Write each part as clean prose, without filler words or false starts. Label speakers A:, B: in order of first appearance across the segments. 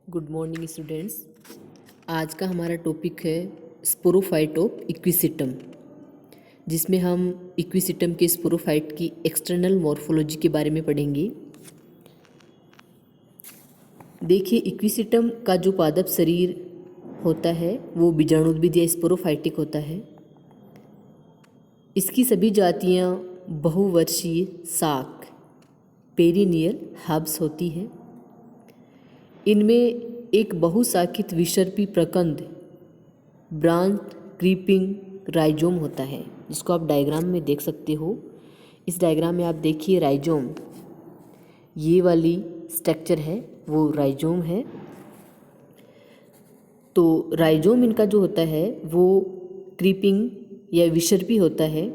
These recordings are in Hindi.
A: Good morning students. आज का हमारा टॉपिक है स्पोरोफाइट ऑफ इक्विसिटम, जिसमें हम इक्विसिटम के स्पोरोफाइट की एक्सटर्नल मॉर्फोलॉजी के बारे में पढ़ेंगे। देखिए, इक्विसिटम का जो पादप शरीर होता है वो बीजाणुद्भिद या स्पोरोफाइटिक होता है। इसकी सभी जातियाँ बहुवर्षीय शाक पेरिनियल हब्स होती हैं। इनमें एक बहुशाखित विसर्पी प्रकंद ब्रांच क्रीपिंग राइजोम होता है, जिसको आप डायग्राम में देख सकते हो। इस डायग्राम में आप देखिए राइजोम, ये वाली स्ट्रक्चर है वो राइजोम है। तो राइजोम इनका जो होता है वो क्रीपिंग या विसर्पी होता है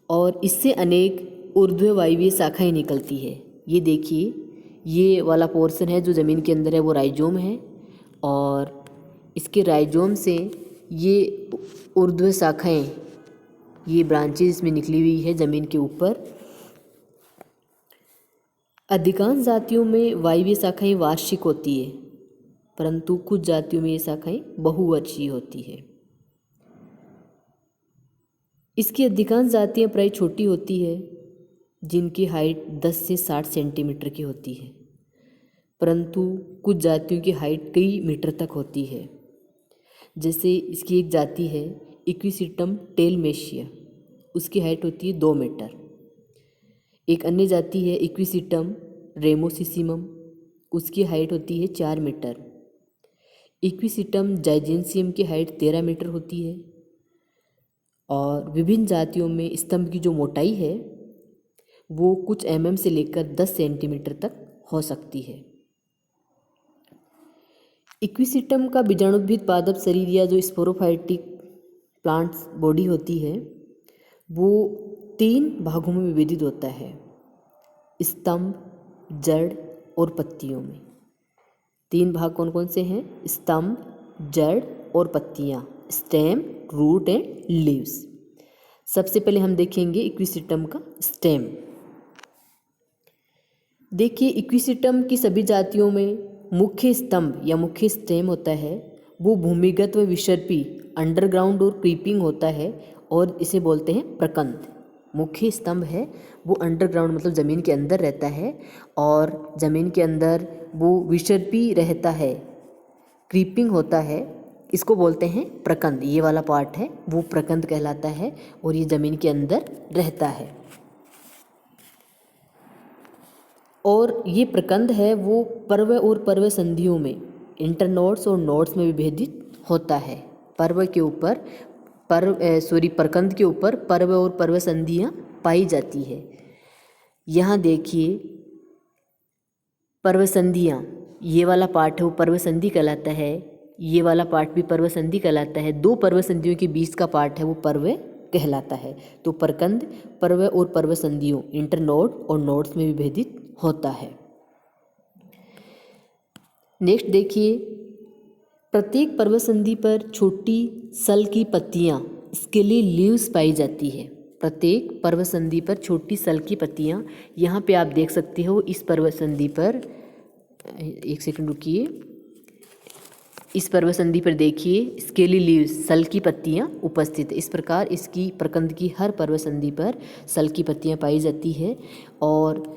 A: और इससे अनेक ऊर्ध्ववायवीय शाखाएं निकलती है। ये देखिए, ये वाला पोर्शन है जो ज़मीन के अंदर है वो राइजोम है और इसके राइजोम से ये ऊर्ध्व शाखाएं, ये ब्रांचेस में निकली हुई है ज़मीन के ऊपर। अधिकांश जातियों में वायवीय शाखाएं वार्षिक होती है, परंतु कुछ जातियों में ये शाखाएं बहुवर्षीय होती है। इसकी अधिकांश जातियाँ प्राय छोटी होती है, जिनकी हाइट 10 से 60 सेंटीमीटर की होती है, परंतु कुछ जातियों की हाइट कई मीटर तक होती है। जैसे इसकी एक जाति है इक्विसिटम टेलमेशिया, उसकी हाइट होती है 2 मीटर। एक अन्य जाति है इक्विसिटम रेमोसिसिमम, उसकी हाइट होती है 4 मीटर। इक्विसिटम जाइजेंसियम की हाइट 13 मीटर होती है। और विभिन्न जातियों में स्तंभ की जो मोटाई है वो कुछ mm से लेकर 10 सेंटीमीटर तक हो सकती है। इक्विसिटम का बीजाणुद्भिद पादप शरीर या जो स्पोरोफाइटिक प्लांट्स बॉडी होती है वो 3 भागों में विभेदित होता है, स्तंभ, जड़ और पत्तियों में। 3 भाग कौन कौन से हैं? स्तंभ, जड़ और पत्तियाँ, स्टेम, रूट एंड लीव्स। सबसे पहले हम देखेंगे इक्विसिटम का स्टेम। देखिए, इक्विसिटम की सभी जातियों में मुख्य स्तंभ या मुख्य स्टेम होता है वो भूमिगत व विसर्पी अंडरग्राउंड और क्रीपिंग होता है और इसे बोलते हैं प्रकंद। मुख्य स्तंभ है वो अंडरग्राउंड मतलब ज़मीन के अंदर रहता है और ज़मीन के अंदर वो विसर्पी रहता है, क्रीपिंग होता है, इसको बोलते हैं प्रकंद। ये वाला पार्ट है वो प्रकंद कहलाता है और ये ज़मीन के अंदर रहता है। और ये प्रकंद है वो पर्व और पर्व संधियों में इंटरनोड्स और नोड्स में विभेदित होता है। पर्व के ऊपर प्रकंद के ऊपर पर्व और पर्व संधियाँ पाई जाती है। यहाँ देखिए पर्व संधियाँ, ये वाला पार्ट है वो पर्व संधि कहलाता है, ये वाला पार्ट भी पर्व संधि कहलाता है। 2 पर्व संधियों के बीच का पार्ट है वो पर्व कहलाता है। तो प्रकंद पर्व और पर्व संधियों इंटरनोड और नोड्स में विभेदित होता है। नेक्स्ट देखिए, प्रत्येक पर्व संधि पर छोटी सल की पत्तियां स्केली लीव्स पाई जाती है। प्रत्येक पर्व संधि पर छोटी सल की पत्तियां, यहाँ पे आप देख सकते हो इस पर्व संधि पर, एक सेकंड रुकिए, इस पर्व संधि पर देखिए स्केली लीव्स, सल की पत्तियां उपस्थित है। इस प्रकार इसकी प्रकंद की हर पर्व संधि पर सल की पत्तियां पाई जाती है और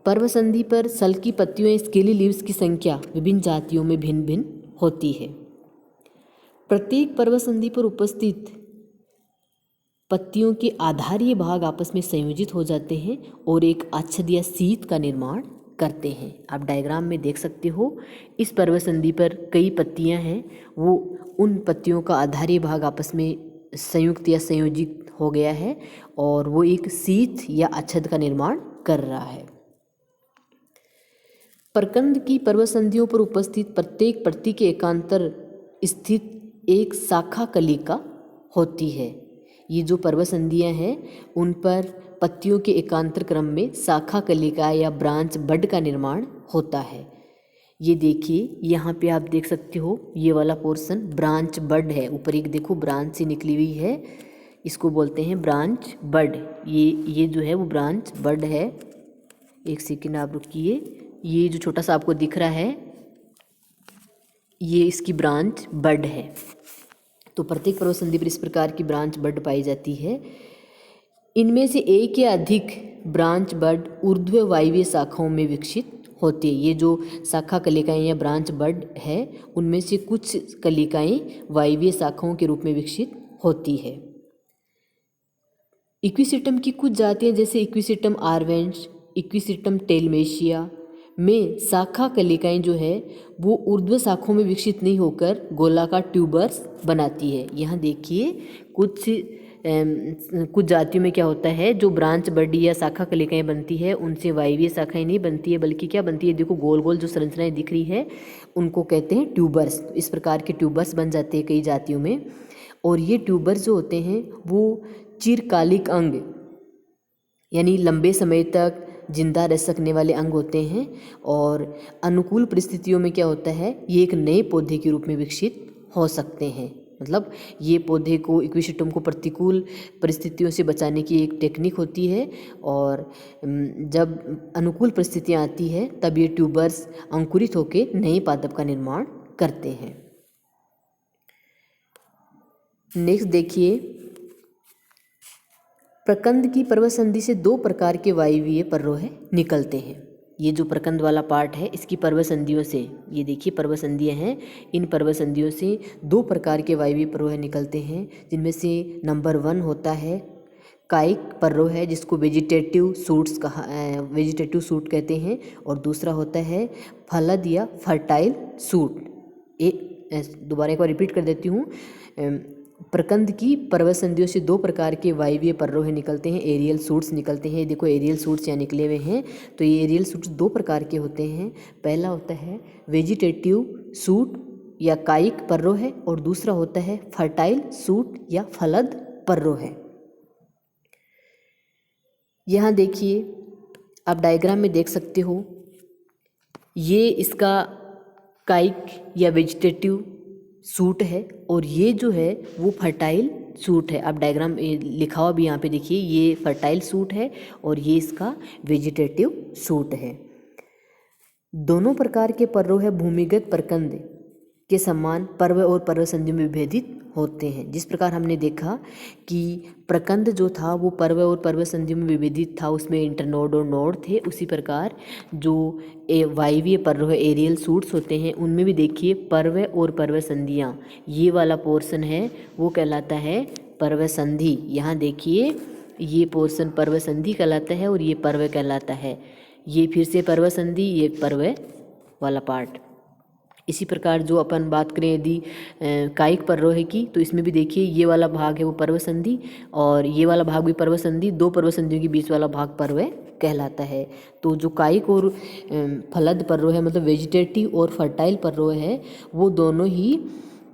A: पर्व संधि पर सल की पत्तियों स्केली लीव्स की संख्या विभिन्न जातियों में भिन्न भिन्न होती है। प्रत्येक पर्व संधि पर उपस्थित पत्तियों के आधारीय भाग आपस में संयोजित हो जाते हैं और एक आच्छद या शीत का निर्माण करते हैं। आप डायग्राम में देख सकते हो इस पर्व संधि पर कई पत्तियां हैं, वो उन पत्तियों का आधारीय भाग आपस में संयुक्त या संयोजित हो गया है और वो एक शीत या आच्छद का निर्माण कर रहा है। प्रकंद की पर्व संधियों पर उपस्थित प्रत्येक पत्ती के एकांतर स्थित एक शाखा कलिका होती है। ये जो पर्व संधियाँ हैं उन पर पत्तियों के एकांतर क्रम में शाखा कलिका या ब्रांच बड का निर्माण होता है। ये देखिए, यहाँ पे आप देख सकते हो ये वाला पोर्शन ब्रांच बड है। ऊपर एक देखो ब्रांच से निकली हुई है, इसको बोलते हैं ब्रांच बड। ये जो है वो ब्रांच बड है। एक सेकेंड आप रुकिए, ये जो छोटा सा आपको दिख रहा है ये इसकी ब्रांच बड है। तो प्रत्येक पर्वतसंधि पर इस प्रकार की ब्रांच बड पाई जाती है। इनमें से एक या अधिक ब्रांच बड ऊर्ध्व वायवीय शाखाओं में विकसित होती है। ये जो शाखा कलिकाएं या ब्रांच बड है उनमें से कुछ कलिकाएं वायवीय शाखाओं के रूप में विकसित होती है। इक्विसेटम की कुछ जातियां जैसे इक्विसेटम आर्वेंस, इक्विसेटम टेलमेशिया में शाखा कलिकाएं जो है वो ऊर्ध्व शाखाओं में विकसित नहीं होकर गोलाकार ट्यूबर्स बनाती है। यहाँ देखिए कुछ जातियों में क्या होता है, जो ब्रांच बडी या शाखा कलिकाएं बनती है उनसे वायवीय शाखाएं नहीं बनती है, बल्कि क्या बनती है, देखो गोल गोल जो संरचनाएं दिख रही है उनको कहते हैं ट्यूबर्स। तो इस प्रकार के ट्यूबर्स बन जाते हैं कई जातियों में। और ये ट्यूबर्स जो होते हैं वो चिरकालिक अंग यानी लंबे समय तक जिंदा रह सकने वाले अंग होते हैं। और अनुकूल परिस्थितियों में क्या होता है, ये एक नए पौधे के रूप में विकसित हो सकते हैं। मतलब ये पौधे को, इक्विसेटम को प्रतिकूल परिस्थितियों से बचाने की एक टेक्निक होती है। और जब अनुकूल परिस्थितियाँ आती है तब ये ट्यूबर्स अंकुरित होकर नए पादप का निर्माण करते हैं। नेक्स्ट देखिए, प्रकंद की पर्वतसंधि से दो प्रकार के वायवीय पर्रोह निकलते हैं। ये जो प्रकंद वाला पार्ट है इसकी पर्वतसंधियों से, ये देखिए पर्वतसंधियाँ हैं, इन पर्वतसंधियों से दो प्रकार के वायवीय पर्रोह निकलते हैं, जिनमें से नंबर 1 होता है कायिक पर्रोह है जिसको वेजिटेटिव सूट कहते हैं। और दूसरा होता है फलद या फर्टाइल सूट। दोबारा एक बार रिपीट कर देती हूँ। प्रकंद की पर्वतसंधियों से दो प्रकार के वायवीय पर्रोह निकलते हैं, एरियल सूट्स निकलते हैं। देखो एरियल सूट्स यहाँ निकले हुए हैं। तो ये एरियल सूट्स दो प्रकार के होते हैं। पहला होता है वेजिटेटिव सूट या कायिक पर्रोह है, और दूसरा होता है फर्टाइल सूट या फलद पर्रोह है। यहाँ देखिए, आप डायग्राम में देख सकते हो, ये इसका कायिक या वेजिटेटिव सूट है और ये जो है वो फर्टाइल सूट है। आप डायग्राम लिखा हुआ भी यहाँ पे देखिए, ये फर्टाइल सूट है और ये इसका वेजिटेटिव सूट है। दोनों प्रकार के पर्रोह भूमिगत प्रकंद के समान पर्व और पर्वतसंधि में विभेदित होते हैं। जिस प्रकार हमने देखा कि प्रकंद जो था वो पर्व और पर्वतसंधि में विभेदित था, उसमें इंटरनोड और नोड थे, उसी प्रकार जो वायवीय पर्व एरियल सूट्स होते हैं उनमें भी देखिए पर्व और पर्वतसंधियाँ, ये वाला पोर्शन है वो कहलाता है पर्वतसंधि। यहाँ देखिए ये पोर्शन पर्वतसंधि कहलाता है और ये पर्व कहलाता है। ये फिर से पर्वतसंधि, ये पर्व वाला पार्ट। इसी प्रकार जो अपन बात करें यदि कायिक पर्रोह की, तो इसमें भी देखिए ये वाला भाग है वो पर्वतसंधि और ये वाला भाग भी पर्वतसंधि, दो पर्वतसंधियों के बीच वाला भाग पर्व कहलाता है। तो जो कायिक और फलद पर्रोह है, मतलब वेजिटेटिव और फर्टाइल पर्रोह है, वो दोनों ही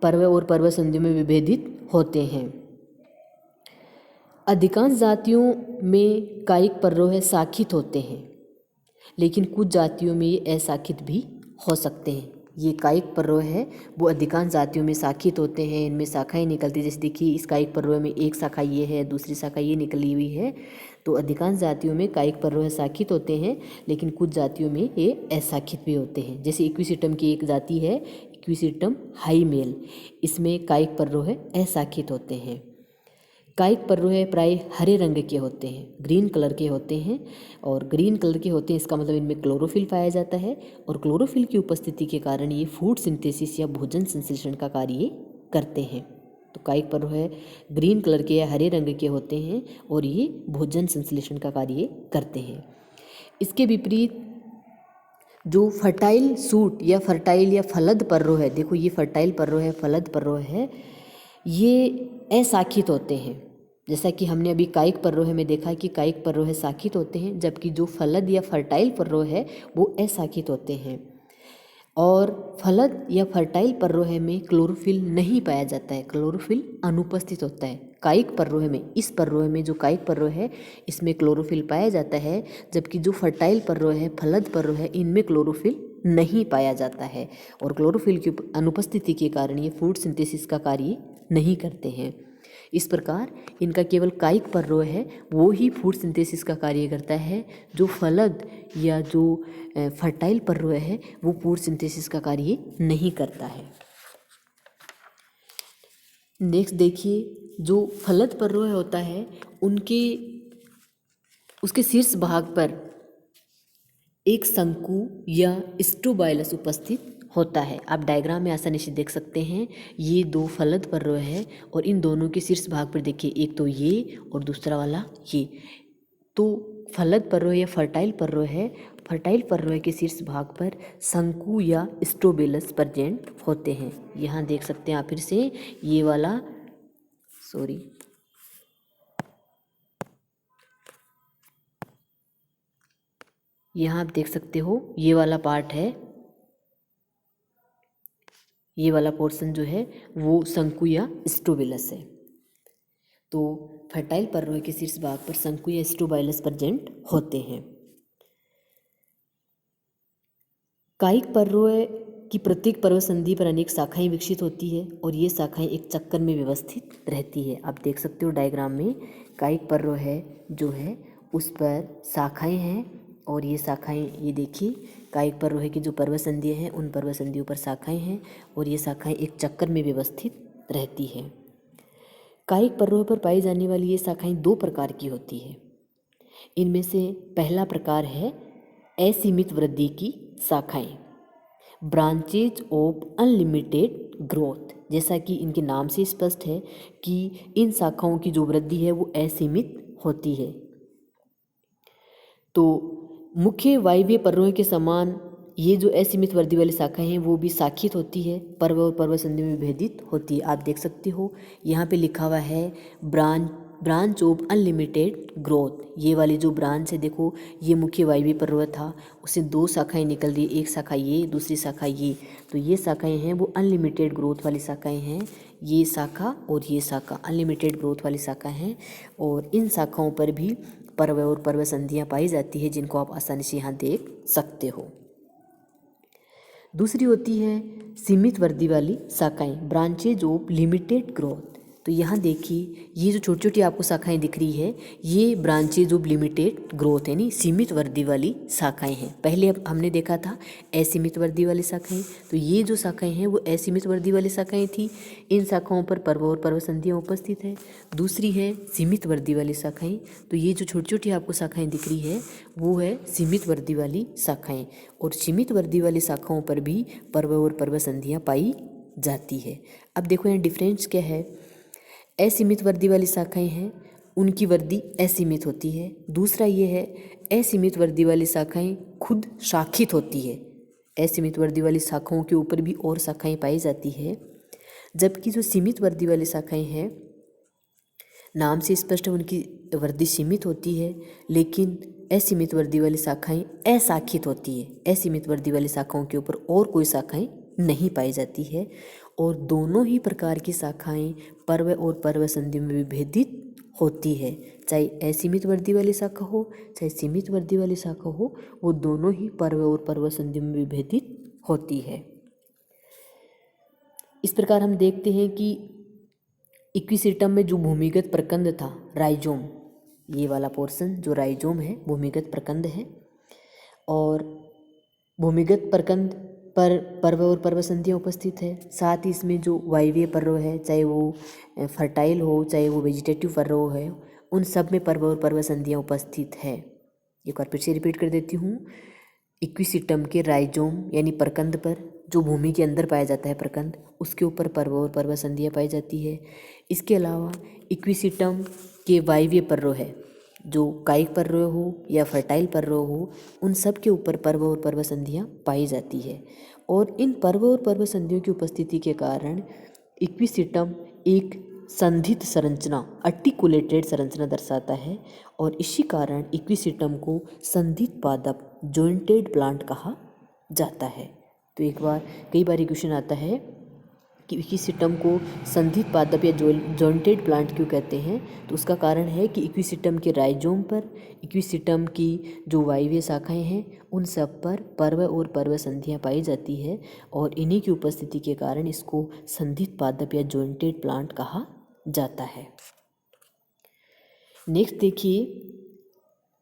A: पर्व और पर्वतसंधि में विभेदित होते हैं। अधिकांश जातियों में कायिक पर्रोह शाखित होते हैं, लेकिन कुछ जातियों में ये अशाखित भी हो सकते हैं। ये कायिक पर्रोह है वो अधिकांश जातियों में शाखित होते हैं, इनमें शाखाएं निकलती है। जैसे देखिए इस कायिक पर्रोह में एक शाखा ये है, दूसरी शाखा ये निकली हुई है। तो अधिकांश जातियों में कायिक पर्रोह शाखित होते हैं, लेकिन कुछ जातियों में ये अशाखित भी होते हैं। जैसे इक्विसेटम की एक जाति है इक्विसेटम हाईमेल, इसमें कायिक पर्रोह अशाखित होते हैं। कायिक पर्रोह प्राय हरे रंग के होते हैं, ग्रीन कलर के होते हैं। और ग्रीन कलर के होते हैं इसका मतलब इनमें क्लोरोफिल पाया जाता है, और क्लोरोफिल की उपस्थिति के कारण ये फूड सिंथेसिस या भोजन संश्लेषण का कार्य करते हैं। तो कायिक पर्रोह ग्रीन कलर के या हरे रंग के होते हैं और ये भोजन संश्लेषण का कार्य करते हैं। इसके विपरीत जो फर्टाइल सूट या फर्टाइल या फलद पर्रोह है, देखो ये फर्टाइल पर्रोह है, फलद पर्रोह है, ये अशाखित होते हैं। जैसा कि हमने अभी कायिक पर्रोह में देखा कि कायिक पर्रोह शाखित होते हैं, जबकि जो फलद या फर्टाइल पर्रोह है वो अशाखित होते हैं। और फलद या फर्टाइल पर्रोह में क्लोरोफिल नहीं पाया जाता है, क्लोरोफिल अनुपस्थित होता है। कायिक पर्रोह में, इस पर्रोह में जो कायिक पर्रोह है इसमें क्लोरोफिल पाया जाता है, जबकि जो फर्टाइल पर्रोह है, फलद पर्रोह है, इनमें क्लोरोफिल नहीं पाया जाता है। और क्लोरोफिल की अनुपस्थिति के कारण ये फूड सिंथेसिस का कार्य नहीं करते हैं। इस प्रकार इनका केवल कायिक पर्रोह है वो ही फूड सिंथेसिस का कार्य करता है। जो फलद या जो फर्टाइल पर्रोह है वो फूड सिंथेसिस का कार्य नहीं करता है। नेक्स्ट देखिए, जो फलद पर्रोह होता है उसके शीर्ष भाग पर एक शंकु या स्ट्रोबाइलस उपस्थित होता है। आप डायग्राम में आसानी से देख सकते हैं, ये दो फलद पर्रोह है और इन दोनों के शीर्ष भाग पर देखिए, एक तो ये और दूसरा वाला ये। तो फलद पर्रोह या फर्टाइल पर्रोह है। फर्टाइल पर्रोह के शीर्ष भाग पर शंकु या स्ट्रोबेलस प्रेजेंट होते हैं। यहाँ देख सकते हैं आप फिर से, ये वाला यहाँ आप देख सकते हो, ये वाला पार्ट है, ये वाला पोर्शन जो है वो शंकु या स्ट्रोबेलस है। तो फर्टाइल पर्रोह के शीर्ष भाग पर शंकु या स्ट्रोबाइलस प्रेजेंट होते हैं। कायिक पर्रोह की प्रत्येक पर्वत संधि पर अनेक शाखाएं विकसित होती है और ये शाखाएं एक चक्कर में व्यवस्थित रहती है। आप देख सकते हो डायग्राम में, कायिक पर्रोह है जो है उस पर शाखाएं हैं और ये शाखाएं, ये देखिए कायिक पर्रोह की जो पर्वत संधियाँ हैं उन पर्वत संधियों पर शाखाएं हैं और ये शाखाएं एक चक्कर में व्यवस्थित रहती है। कायिक पर्रोह पर पाई जाने वाली ये शाखाएं दो प्रकार की होती है। इनमें से पहला प्रकार है असीमित वृद्धि की शाखाएं, ब्रांचेज ऑफ अनलिमिटेड ग्रोथ। जैसा कि इनके नाम से स्पष्ट है कि इन शाखाओं की जो वृद्धि है वो असीमित होती है। तो मुख्य वायव्य पर्रोह के समान ये जो असीमित वृद्धि वाली शाखाएं हैं वो भी शाखित होती है, पर्व और पर्वत संधि में विभेदित होती है। आप देख सकते हो यहाँ पे लिखा हुआ है ब्रांच ऑफ अनलिमिटेड ग्रोथ। ये वाली जो ब्रांच है देखो, ये मुख्य वायव्य पर्वह था, उससे दो शाखाएं निकल रही, एक शाखा ये, दूसरी शाखा ये। तो ये शाखाएं हैं वो अनलिमिटेड ग्रोथ वाली शाखाएं हैं, ये शाखा और ये शाखा अनलिमिटेड ग्रोथ वाली शाखा हैं। और इन शाखाओं पर भी पर्व और पर्वत संधियाँ पाई जाती है, जिनको आप आसानी से यहाँ देख सकते हो। दूसरी होती है सीमित वृद्धि वाली शाखाएं, ब्रांचेज ऑफ लिमिटेड ग्रोथ। तो यहाँ देखिए, ये जो छोटी छोटी आपको शाखाएं दिख रही है ये ब्रांचेज ऑफ लिमिटेड ग्रोथ यानी सीमित वृद्धि वाली शाखाएं हैं। पहले अब हमने देखा था असीमित वृद्धि वाली शाखाएं, तो ये जो शाखाएं हैं वो असीमित वृद्धि वाली शाखाएं थी। इन शाखाओं पर पर्व और पर्वत संधियाँ उपस्थित है। दूसरी है सीमित वृद्धि वाली शाखाएं, तो ये जो छोटी छोटी आपको शाखाएं दिख रही है वो है सीमित वृद्धि वाली शाखाएं। और सीमित वृद्धि वाली शाखाओं पर भी पर्व और पर्वत संधियाँ पाई जाती है। अब देखो यहाँ डिफरेंस क्या है। असीमित वृद्धि वाली शाखाएं हैं, उनकी वृद्धि असीमित होती है। दूसरा ये है असीमित वृद्धि वाली शाखाएं खुद शाखित होती है, असीमित वृद्धि वाली शाखाओं के ऊपर भी और शाखाएं पाई जाती है। जबकि जो सीमित वृद्धि वाली शाखाएं हैं, नाम से स्पष्ट है उनकी वृद्धि सीमित होती है, लेकिन असीमित वृद्धि वाली शाखाएं अशाखित होती है। असीमित वृद्धि वाली शाखाओं के ऊपर और कोई शाखाएं नहीं पाई जाती है। और दोनों ही प्रकार की शाखाएं पर्व और पर्वत संधि में विभेदित होती है, चाहे असीमित वृद्धि वाली शाखा हो चाहे सीमित वृद्धि वाली शाखा हो, वो दोनों ही पर्व और पर्वत संधि में विभेदित होती है। इस प्रकार हम देखते हैं कि इक्विसिटम में जो भूमिगत प्रकंद था राइजोम, ये वाला पोर्शन जो राइजोम है भूमिगत प्रकंद है, और भूमिगत प्रकंद पर पर्व और पर्वत संधियाँ उपस्थित है। साथ ही इसमें जो वायवीय पर्व है, चाहे वो फर्टाइल हो चाहे वो वेजिटेटिव पर्व है, उन सब में पर्व और पर्वत संधियाँ उपस्थित है। एक बार फिर से रिपीट कर देती हूँ, इक्विसिटम के राइजोम यानी प्रकंद पर, जो भूमि के अंदर पाया जाता है प्रकंद, उसके ऊपर पर्व और पर्वत संधियाँ पाई जाती है। इसके अलावा इक्विसिटम के वायवीय पर्व है, जो कायिक पर्व हो या फर्टाइल पर्व हो, उन सब के ऊपर पर्व और पर्वत संधियाँ पाई जाती है। और इन पर्व और पर्वत संधियों की उपस्थिति के कारण इक्विसिटम एक संधित संरचना, आर्टिकुलेटेड संरचना दर्शाता है, और इसी कारण इक्विसिटम को संधित पादप जॉइंटेड प्लांट कहा जाता है। तो एक बार कई बार क्वेश्चन आता है कि इक्विसिटम को संधित पादप या जॉइंटेड प्लांट क्यों कहते हैं, तो उसका कारण है कि इक्विसिटम के राइजोम पर, इक्विसिटम की जो वायवीय शाखाएं हैं उन सब पर पर्व और पर्वत संधियाँ पाई जाती है, और इन्हीं की उपस्थिति के कारण इसको संधित पादप या जॉइंटेड प्लांट कहा जाता है। नेक्स्ट देखिए,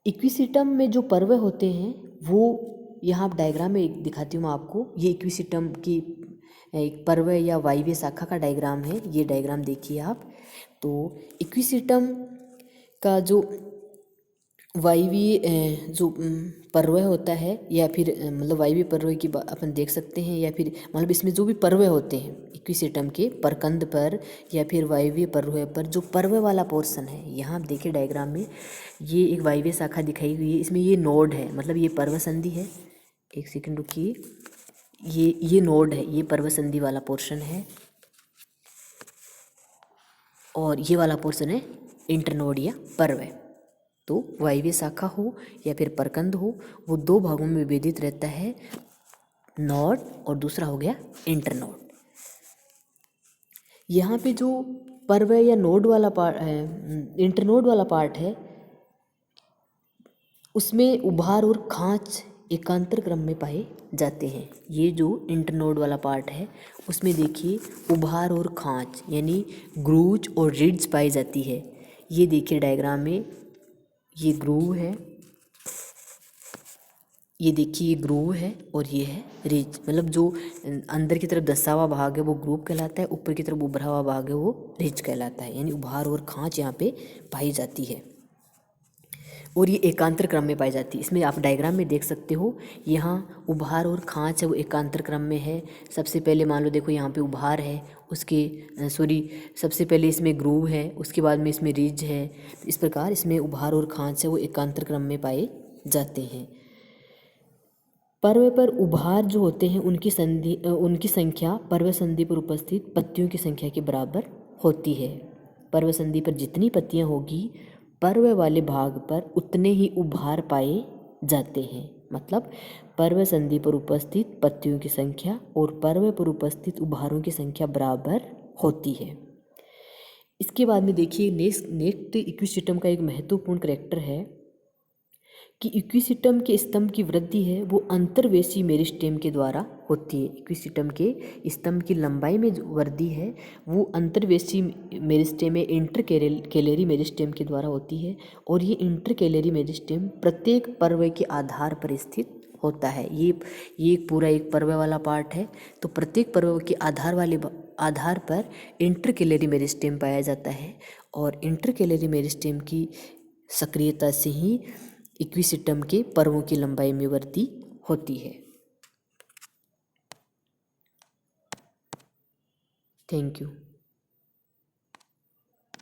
A: इक्विसिटम में जो पर्व होते हैं वो यहाँ डायग्राम में दिखाती हूँ मैं आपको। ये इक्विसिटम की एक पर्व या वायव्य शाखा का डायग्राम है। ये डायग्राम देखिए आप। तो इक्विसिस्टम का जो वायवीय जो पर्व होता है या फिर मतलब वायवीय पर्व की अपन देख सकते हैं, या फिर मतलब इसमें जो भी पर्व होते हैं इक्विसिस्टम के परकंद पर या फिर वायवीय पर्व पर जो पर्व वाला पोर्शन है, यहाँ आप देखिए डायग्राम में ये एक वायवीय शाखा दिखाई हुई है। इसमें ये नोड है, मतलब ये पर्व संधि है। एक सेकंड रुकिए, ये नोड है, ये पर्व संधि वाला पोर्शन है और ये वाला पोर्शन है इंटरनोड या पर्व। तो वायव्य शाखा हो या फिर परकंद हो, वो दो भागों में विभेदित रहता है, नोड और दूसरा हो गया इंटरनोड। यहाँ पे जो पर्व या नोड वाला पार्ट है, इंटरनोड वाला पार्ट है, उसमें उभार और खांच एकांतर क्रम में पाए जाते हैं। ये जो इंटरनोड वाला पार्ट है उसमें देखिए उभार और खांच यानी ग्रूव और रिड्ज पाई जाती है। ये देखिए डायग्राम में, ये ग्रूव है, ये देखिए ये ग्रूव है और ये है रिज। मतलब जो अंदर की तरफ दसावा भाग है वो ग्रूव कहलाता है, ऊपर की तरफ उभरा हुआ भाग है वो रिज कहलाता है। यानी उभार और खांच यहाँ पे पाई जाती है और ये एकांतर क्रम में पाई जाती है। इसमें आप डायग्राम में देख सकते हो, यहाँ उभार और खांच है वो एकांतर क्रम में है। सबसे पहले मान लो देखो यहाँ पे उभार है, उसके सबसे पहले इसमें ग्रूव है, उसके बाद में इसमें रिज है। इस प्रकार इसमें उभार और खांच है वो एकांतर क्रम में पाए जाते हैं। पर्व पर उभार जो होते हैं उनकी संख्या पर्व संधि पर उपस्थित पत्तियों की संख्या के बराबर होती है। पर्व संधि पर जितनी पत्तियां होगी पर्व वाले भाग पर उतने ही उभार पाए जाते हैं। मतलब पर्व संधि पर उपस्थित पत्तियों की संख्या और पर्व पर उपस्थित उभारों की संख्या बराबर होती है। इसके बाद में देखिए नेक्स्ट इक्विसिस्टम का एक महत्वपूर्ण करैक्टर है कि इक्विसिस्टम के स्तंभ की वृद्धि है वो अंतर्वेशी मेरिस्टेम के द्वारा होती है। इक्विसिस्टम के स्तंभ की लंबाई में जो वृद्धि है वो अंतर्वेशी मेरिस्टेम में इंटरकैलरी मेरिस्टेम के द्वारा होती है। और ये इंटरकैलरी मेरिस्टेम प्रत्येक पर्व के आधार पर स्थित होता है। ये पूरा एक पर्व वाला पार्ट है, तो प्रत्येक पर्व के आधार पर इंटरकैलरी मेरिस्टेम पाया जाता है और इंटरकैलरी मेरिस्टेम की सक्रियता से ही इक्विसिस्टम के पर्वों की लंबाई में वृद्धि होती है। Thank you.